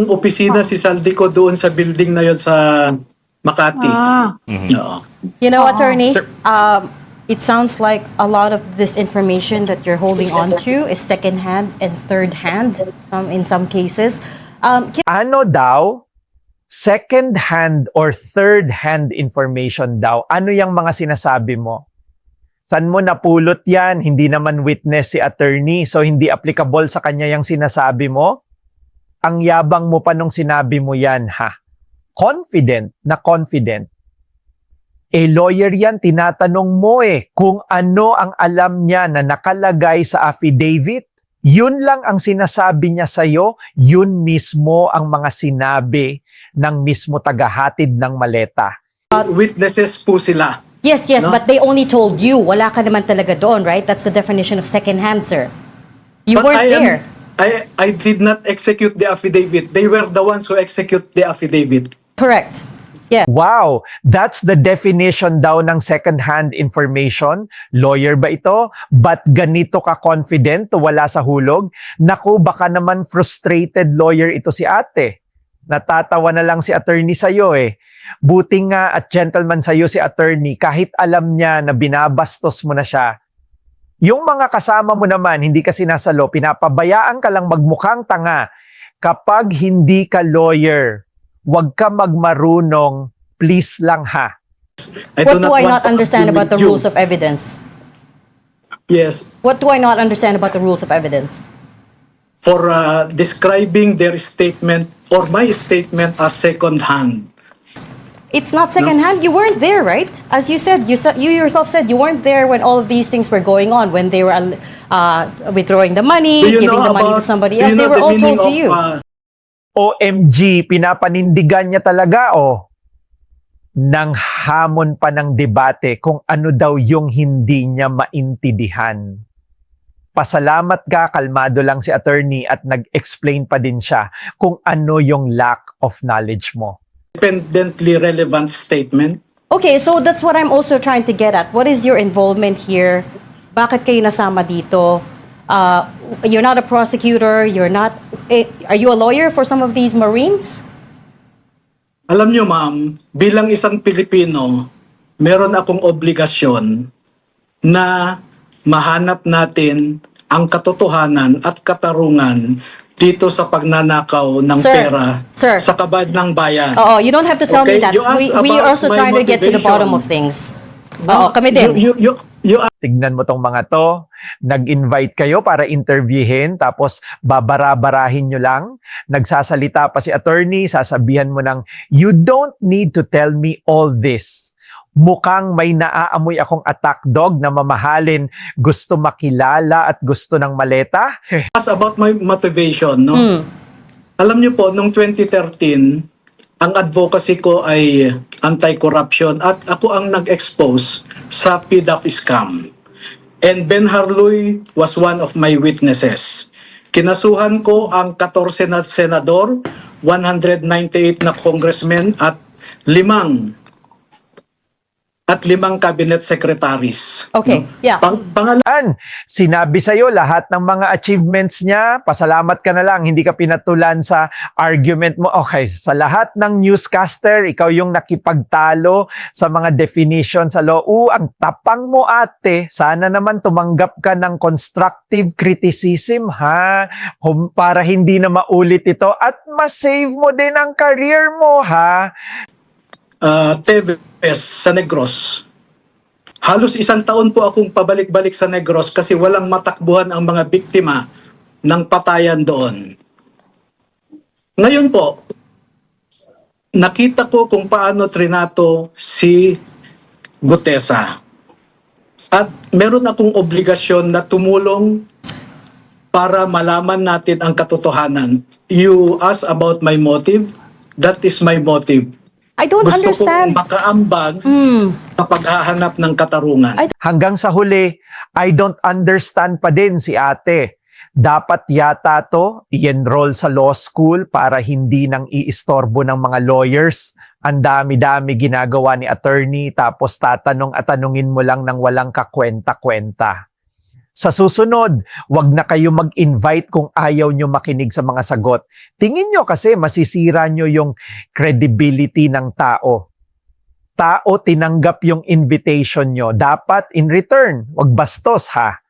opisina si Saldico doon sa building na yon sa Makati. Oo. You know, attorney, Sir- it sounds like a lot of this information that you're holding on to is second-hand and third-hand in some cases. Ano daw? Second-hand or third-hand information daw. Ano yung mga sinasabi mo? Saan mo napulot yan? Hindi naman witness si attorney, so hindi applicable sa kanya yung sinasabi mo? Ang yabang mo pa nung sinabi mo yan, ha? Confident na confident. Lawyer yan, tinatanong mo kung ano ang alam niya na nakalagay sa affidavit. Yun lang ang sinasabi niya sa'yo, yun mismo ang mga sinabi ng mismo tagahatid ng maleta. Witnesses po sila. Yes, No? but they only told you. Wala ka naman talaga doon, right? That's the definition of second-hand, sir. You But weren't there. I did not execute the affidavit. They were the ones who execute the affidavit. Correct. Yeah. Wow, that's the definition daw ng second-hand information. Lawyer ba ito? Ba't ganito ka confident wala sa hulog? Naku, baka naman frustrated lawyer ito si ate. Natatawa na lang si attorney sa'yo Buti nga at gentleman sa'yo si attorney kahit alam niya na binabastos mo na siya. Yung mga kasama mo naman, hindi kasi nasa law, pinapabayaan ka lang magmukhang tanga. Kapag hindi ka lawyer, huwag ka magmarunong, please lang ha. What do I want not to understand argue about the with you. rules of evidence? Yes. What do I not understand about the rules of evidence? For describing their statement or my statement as second-hand. It's not second-hand. You weren't there, right? As you said, you yourself said you weren't there when all of these things were going on, when they were withdrawing the money, Do you giving know the money to about- somebody do else. you They know were the all meaning told to of, you. OMG, pinapanindigan niya talaga nang hamon pa ng debate kung ano daw yung hindi niya maintindihan. Pasalamat ka, kalmado lang si attorney at nag-explain pa din siya kung ano yung lack of knowledge mo. independently relevant statement. Okay, so that's what I'm also trying to get at. What is your involvement here? Bakit kayo nasama dito? You're not a prosecutor. You're not. Are you a lawyer for some of these Marines? Alam nyo, ma'am, bilang isang Pilipino, meron akong obligasyon na mahanap natin ang katotohanan at katarungan dito sa pagnanakaw ng Sir, pera sir. sa kabad ng bayan. Oo, you don't have to tell me Okay, that. you asked We about also my trying to get to the motivation. bottom of things. Oo, kami din. You Tignan mo tong mga to, nag-invite kayo para interviewin, tapos babara-barahin nyo lang, nagsasalita pa si attorney, sasabihan mo ng, you don't need to tell me all this. Mukhang may naaamoy akong attack dog na mamahalin, gusto makilala at gusto ng maleta. asked about my motivation, no? Alam niyo po, noong 2013, ang advocacy ko ay anti-corruption at ako ang nag-expose sa PDAP scam. And Ben Harluy was one of my witnesses. Kinasuhan ko ang 14 na senador, 198 na congressmen at limang cabinet secretaries. Okay, yeah. Sinabi sa'yo lahat ng mga achievements niya, pasalamat ka na lang, hindi ka pinatulan sa argument mo. Okay, sa lahat ng newscaster, ikaw yung nakipagtalo sa mga definition sa law. Ang tapang mo ate, sana naman tumanggap ka ng constructive criticism ha, para hindi na maulit ito at masave mo din ang career mo ha. Teves sa Negros. Halos 1 taon po akong pabalik-balik sa Negros kasi walang matakbuhan ang mga biktima ng patayan doon. Ngayon po, nakita ko kung paano trinato si Gutesa. At meron akong obligasyon na tumulong para malaman natin ang katotohanan. You ask about my motive, that is my motive. I don't Gusto understand. kong makaambag sa paghahanap ng katarungan. Hanggang sa huli, I don't understand pa din si ate. Dapat yata to i-enroll sa law school para hindi nang iistorbo ng mga lawyers. Ang dami-dami ginagawa ni attorney tapos tatanong at tanungin mo lang ng walang kakwenta-kwenta. Sa susunod, wag na kayo mag-invite kung ayaw nyo makinig sa mga sagot. Tingin nyo kasi masisira nyo yung credibility ng tao. Tao tinanggap yung invitation nyo. Dapat in return, wag bastos ha.